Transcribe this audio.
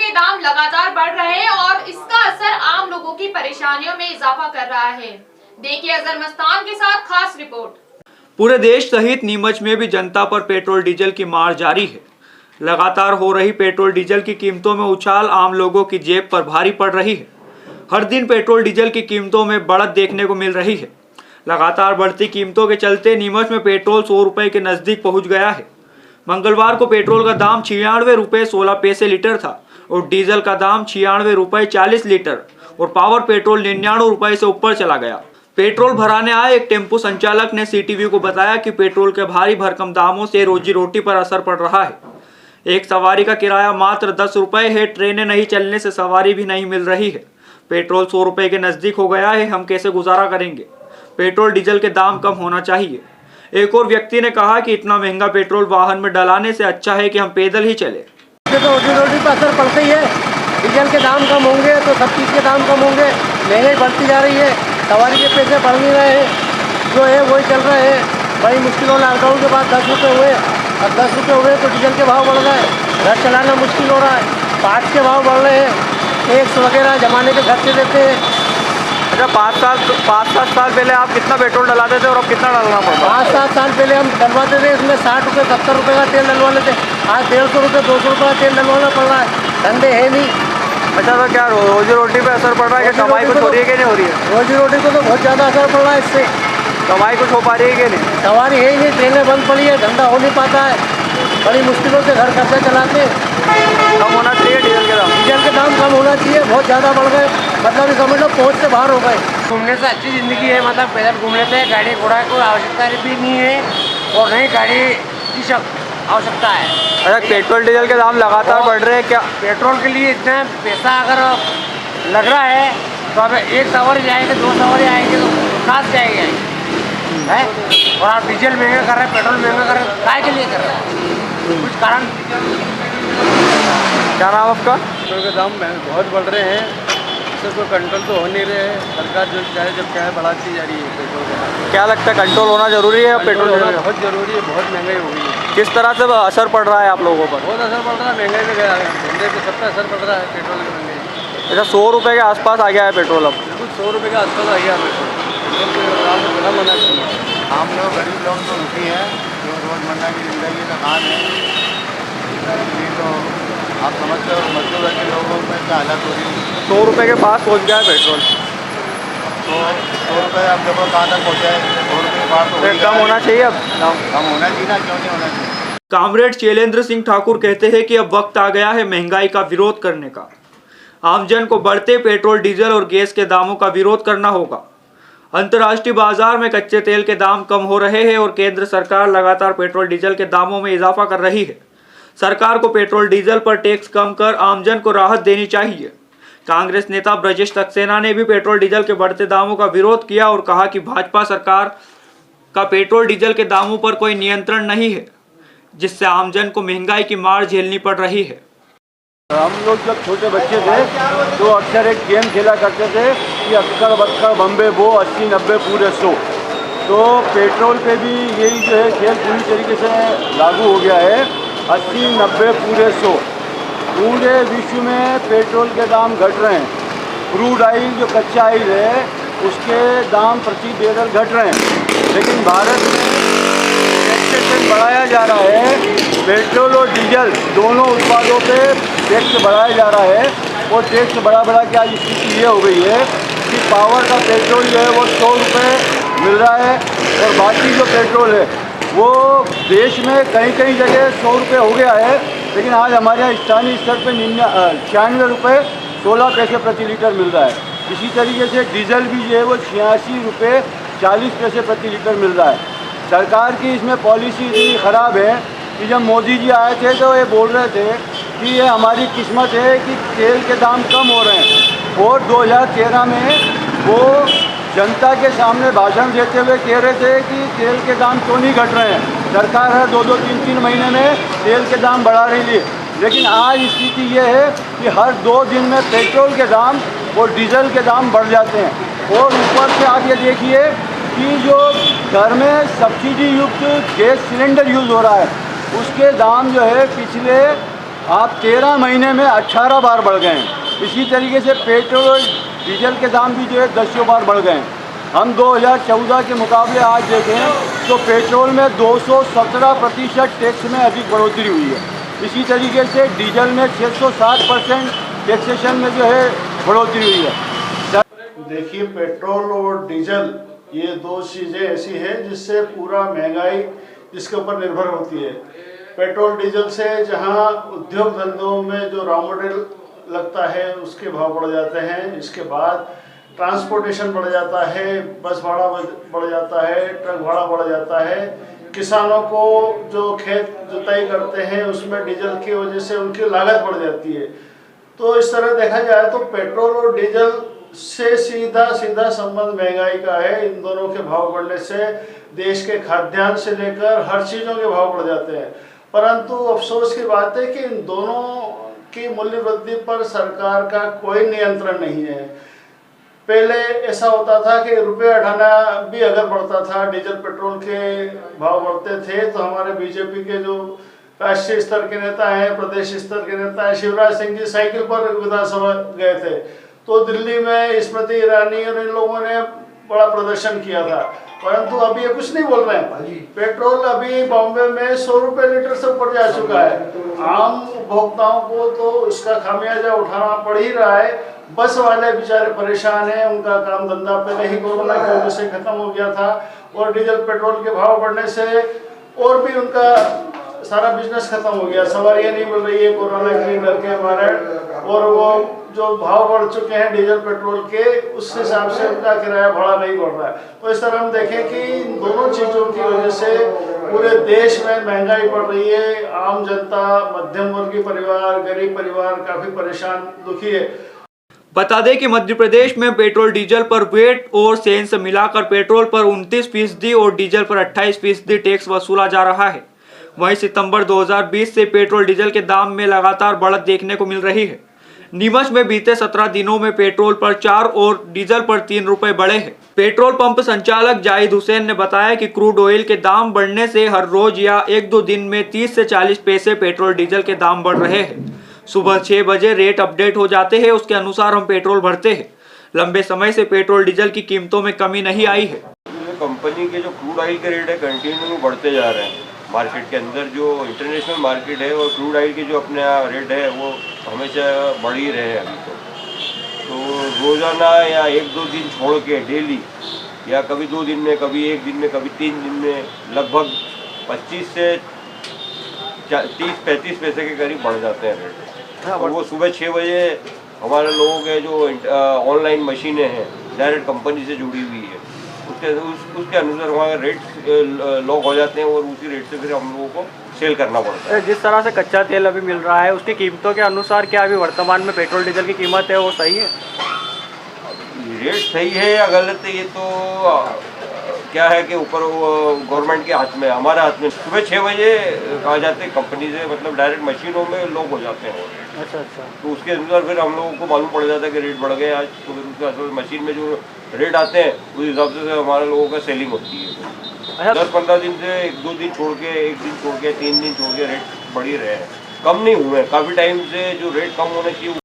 के दाम लगातार बढ़ रहे हैं और इसका असर आम लोगों की परेशानियों में इजाफा कर रहा है। देखिए अजहर मस्तान के साथ खास रिपोर्ट। पूरे देश सहित नीमच में भी जनता पर पेट्रोल डीजल की मार जारी है। लगातार हो रही पेट्रोल डीजल की कीमतों में उछाल आम लोगों की जेब पर भारी पड़ रही है। हर दिन पेट्रोल डीजल की कीमतों में बढ़त देखने को मिल रही है। लगातार बढ़ती कीमतों के चलते नीमच में पेट्रोल 100 रुपए के नजदीक पहुंच गया है। मंगलवार को पेट्रोल का दाम 96 रुपए 16 पैसे लीटर था और डीजल का दाम 96 रुपए 40 लीटर और पावर पेट्रोल 99 रुपए से ऊपर चला गया। पेट्रोल भराने आए एक टेम्पो संचालक ने सीटीवी को बताया कि पेट्रोल के भारी भरकम दामों से रोजी रोटी पर असर पड़ रहा है। एक सवारी का किराया मात्र 10 रुपए है। ट्रेनें नहीं चलने से सवारी भी नहीं मिल रही है। पेट्रोल 100 रुपए के नजदीक हो गया है। हम कैसे गुजारा करेंगे? पेट्रोल डीजल के दाम कम होना चाहिए। एक और व्यक्ति ने कहा कि इतना महंगा पेट्रोल वाहन में डलाने से अच्छा है कि हम पैदल ही चले। तो रोजी रोटी पर असर पड़ता ही है। डीजल के दाम कम होंगे तो सब चीज़ के दाम कम होंगे। महंगाई बढ़ती जा रही है, सवारी के पैसे बढ़ नहीं रहे हैं, जो है वही चल रहे हैं। बड़ी मुश्किल हो, लॉकडाउन के बाद 10 रुपये हुए, अब 10 रुपये हुए तो डीजल के भाव बढ़ रहे हैं। घर चलाना मुश्किल हो रहा है, पार्ट्स के भाव बढ़ रहे हैं, टैक्स वगैरह जमाने के खर्चे देते हैं। अच्छा, 5-7 साल पहले आप कितना पेट्रोल डलाते थे और अब कितना डालना पड़ता है? 5-7 साल पहले हम डलवाते थे, इसमें 60 रुपये 70 रुपये का तेल डलवा लेते। आज 150 रुपये 200 रुपये का तेल डलवाना पड़ रहा है। धंधे है नहीं। अच्छा, तो क्या रोजी रोटी पे असर पड़ रहा है? क्या कमाई कुछ हो रही है कि नहीं हो रही है? रोजी रोटी को तो बहुत ज़्यादा असर पड़ रहा है इससे। कमाई कुछ हो पा रही है कि नहीं? सवारी है ही नहीं, ट्रेनें बंद पड़ी है, धंधा हो नहीं पाता है। बड़ी मुश्किलों से घर खर्चा चलाते हैं। कम होना चाहिए डीजल के दाम। डीजल के दाम कम होना चाहिए, बहुत ज़्यादा बढ़ गए। मतलब समझ लो पहुँच से बाहर हो गए। घूमने से अच्छी ज़िंदगी है, मतलब पैदल घूमने से गाड़ी घोड़ा को आवश्यकता भी नहीं है और नहीं गाड़ी की आवश्यकता है। अच्छा, पेट्रोल डीजल के दाम लगातार बढ़ रहे हैं क्या? पेट्रोल के लिए इतना पैसा अगर लग रहा है तो अब एक सवारी जाएंगे, 2 सवारी आएंगे तो कहाँ से जाएंगे है? और आप डीजल महंगा कर रहे हैं, पेट्रोल महंगा कर रहे हैं, काय के लिए कर रहे हैं? कुछ कारण। क्या नाम आपका? पेट्रोल के दाम बहुत बढ़ रहे हैं, इससे कोई कंट्रोल तो हो नहीं रहे हैं। सरकार जो चाहे जब चाहे बढ़ाती जा रही है पेट्रोल के दाम। क्या लगता है कंट्रोल होना जरूरी है? पेट्रोल होना बहुत जरूरी है, बहुत महंगाई हो गई है। किस तरह से असर पड़ रहा है आप लोगों पर? बहुत असर पड़ रहा है, महंगाई में गया धंधे पे सब पे असर पड़ रहा है पेट्रोल की महंगाई। अच्छा, 100 रुपए के आसपास आ गया है पेट्रोल अब। बिल्कुल 100 रुपये के आसपास आ गया पेट्रोल दाम को कम होना चाहिए। हम लोग गरीब लोग तो दुखी है, जो रोज़मर्रा की ज़िंदगी का काम है, इसलिए तो आप समझते हो मजदूर के लोगों में क्या हालत हो रही है। 100 रुपए के पास पहुंच गया है पेट्रोल। तो 100 रुपये आप देखो कहाँ तक पहुँचा है। 100 रुपये के पास तो कम होना चाहिए अब। कम होना चाहिए ना, क्यों नहीं होना चाहिए? कामरेड शैलेंद्र सिंह ठाकुर कहते हैं कि अब वक्त आ गया है महंगाई का विरोध करने का। आमजन को बढ़ते पेट्रोल डीजल और गैस के दामों का विरोध करना होगा। अंतर्राष्ट्रीय बाजार में कच्चे तेल के दाम कम हो रहे हैं और केंद्र सरकार लगातार पेट्रोल डीजल के दामों में इजाफा कर रही है। सरकार को पेट्रोल डीजल पर टैक्स कम कर आमजन को राहत देनी चाहिए। कांग्रेस नेता ब्रजेश सक्सेना ने भी पेट्रोल डीजल के बढ़ते दामों का विरोध किया और कहा कि भाजपा सरकार का पेट्रोल डीजल के दामों पर कोई नियंत्रण नहीं है, जिससे आमजन को महंगाई की मार झेलनी पड़ रही है। हम लोग जब छोटे बच्चे थे तो अक्सर एक गेम खेला करते थे कि अक्कर बक्कर बम्बे बो 80-90 पूरे 100। तो पेट्रोल पे भी यही जो है खेल पूरी तरीके से लागू हो गया है। 80-90 पूरे 100। पूरे विश्व में पेट्रोल के दाम घट रहे हैं। क्रूड ऑयल जो कच्चा ऑयल है उसके दाम प्रति बैरल घट रहे हैं, लेकिन भारत में टैक्सेशन बढ़ाया जा रहा है। पेट्रोल और डीजल दोनों उत्पादों पे टैक्स बढ़ाया जा रहा है और टैक्स बढ़ा के आज स्थिति ये हो गई है कि पावर का पेट्रोल जो है वो 100 रुपये मिल रहा है और बाकी जो पेट्रोल है वो देश में कहीं कहीं जगह 100 रुपये हो गया है, लेकिन आज हमारे यहाँ स्थानीय स्तर पर 96 रुपये 16 पैसे प्रति लीटर मिल रहा है। इसी तरीके से डीजल भी जो है वो 86 रुपये 40 पैसे प्रति लीटर मिल रहा है। सरकार की इसमें पॉलिसी इतनी ख़राब है कि जब मोदी जी आए थे तो ये बोल रहे थे कि ये हमारी किस्मत है कि तेल के दाम कम हो रहे हैं, और 2013 में वो जनता के सामने भाषण देते हुए कह रहे थे कि तेल के दाम क्यों नहीं घट रहे हैं। सरकार है 2-2, 3-3 महीने में तेल के दाम बढ़ा रही है, लेकिन आज स्थिति ये है कि हर 2 दिन में पेट्रोल के दाम और डीजल के दाम बढ़ जाते हैं। और ऊपर से आप ये देखिए कि जो घर में सब्सिडी युक्त गैस सिलेंडर यूज़ हो रहा है उसके दाम जो है पिछले आप 13 महीने में 18 बार बढ़ गए हैं। इसी तरीके से पेट्रोल और डीजल के दाम भी जो है 10 बार बढ़ गए हैं। हम 2014 के मुकाबले आज देखें तो पेट्रोल में 217% टैक्स में अधिक बढ़ोतरी हुई है। इसी तरीके से डीजल में 660% टैक्सेशन में जो है बढ़ोतरी हुई है। देखिए, पेट्रोल और डीजल ये दो चीज़ें ऐसी हैं जिससे पूरा महंगाई इसके ऊपर निर्भर होती है। पेट्रोल डीजल से जहां उद्योग धंधों में जो रॉ मटेरियल लगता है उसके भाव बढ़ जाते हैं, इसके बाद ट्रांसपोर्टेशन बढ़ जाता है, बस भाड़ा बढ़ जाता है, ट्रक भाड़ा बढ़ जाता है। किसानों को जो खेत जुताई करते हैं उसमें डीजल की वजह से उनकी लागत बढ़ जाती है। तो इस तरह देखा जाए तो पेट्रोल और डीजल से सीधा संबंध महंगाई का है। इन दोनों के भाव बढ़ने से देश के खाद्यान्न से लेकर हर चीज़ों के भाव बढ़ जाते हैं। परंतु अफसोस की बात है कि इन दोनों की मूल्य वृद्धि पर सरकार का कोई नियंत्रण नहीं है। पहले ऐसा होता था कि रुपये अठाना भी अगर बढ़ता था, डीजल पेट्रोल के भाव बढ़ते थे, तो हमारे बीजेपी के जो राष्ट्रीय स्तर के नेता हैं, प्रदेश स्तर के नेता हैं, शिवराज सिंह जी साइकिल पर विधानसभा गए थे। तो दिल्ली में स्मृति ईरानी और इन लोगों ने बड़ा प्रदर्शन किया था। परंतु अभी ये कुछ नहीं बोल रहे हैं। पेट्रोल अभी बॉम्बे में 100 रुपये लीटर से ऊपर जा चुका है। आम उपभोक्ताओं को तो इसका खामियाजा उठाना पड़ ही रहा है। बस वाले बेचारे परेशान हैं, उनका काम धंधा पहले ही कोरोना की वजह से खत्म हो गया था और डीजल पेट्रोल के भाव बढ़ने से और भी उनका सारा बिजनेस खत्म हो गया। सवारियाँ नहीं मिल रही है कोरोना के डर के कारण, और वो जो भाव बढ़ चुके हैं डीजल पेट्रोल के, उस हिसाब से उनका किराया भाड़ा नहीं बढ़ रहा है। तो इस तरह हम देखें कि इन दोनों चीज़ों की वजह से पूरे देश में महंगाई बढ़ रही है। आम जनता, मध्यम वर्गीय परिवार, गरीब परिवार काफ़ी परेशान, दुखी है। बता दें कि मध्य प्रदेश में पेट्रोल डीजल पर वेट और सेंस मिलाकर पेट्रोल पर 29% और डीजल पर 28% टैक्स वसूला जा रहा है। वहीं सितंबर 2020 से पेट्रोल डीजल के दाम में लगातार बढ़त देखने को मिल रही है। नीमच में बीते 17 दिनों में पेट्रोल पर 4 और डीजल पर 3 रुपए बढ़े हैं। पेट्रोल पंप संचालक जाहिद हुसैन ने बताया कि क्रूड ऑयल के दाम बढ़ने से हर रोज या 1-2 दिन में 30 से 40 पैसे पेट्रोल डीजल के दाम बढ़ रहे हैं। सुबह 6 बजे रेट अपडेट हो जाते हैं, उसके अनुसार हम पेट्रोल भरते हैं। लंबे समय से पेट्रोल डीजल की कीमतों में कमी नहीं आई है। कंपनी के जो क्रूड ऑयल के रेट है कंटिन्यू बढ़ते जा रहे हैं। मार्केट के अंदर जो इंटरनेशनल मार्केट है और क्रूड ऑयल के जो अपने रेट है वो हमेशा बढ़ ही रहे हैं अभी तो रोज़ाना या 1-2 दिन छोड़ के डेली या कभी 2 दिन में, कभी 1 दिन में, कभी 3 दिन में लगभग 25 से 30-35 पैसे के करीब बढ़ जाते हैं रेट। और वो सुबह 6 बजे हमारे लोगों के जो ऑनलाइन मशीनें हैं डायरेक्ट कंपनी से जुड़ी हुई है, उसके अनुसार हमारे रेट लॉक हो जाते हैं और उसी रेट से फिर हम लोगों को सेल करना पड़ता है। जिस तरह से कच्चा तेल अभी मिल रहा है उसकी कीमतों के अनुसार क्या अभी वर्तमान में पेट्रोल डीजल की कीमत है वो सही है? रेट सही है या गलत है ये तो क्या है कि ऊपर गवर्नमेंट के हाथ में, हमारे हाथ में। सुबह 6 बजे कहा जाते हैं कंपनी से, मतलब डायरेक्ट मशीनों में लॉक हो जाते हैं। अच्छा। तो उसके अनुसार फिर हम लोगों को मालूम पड़ जाता है कि रेट बढ़ गए आज, तो फिर उसके हिसाब से मशीन में जो रेट आते हैं उस हिसाब से हमारे लोगों का सेलिंग होती है। 10-15 दिन से 1-2 दिन छोड़ के, 1 दिन छोड़ के, 3 दिन छोड़ के रेट बढ़ ही रहे हैं, कम नहीं हुए। काफ़ी टाइम से जो रेट कम होने चाहिए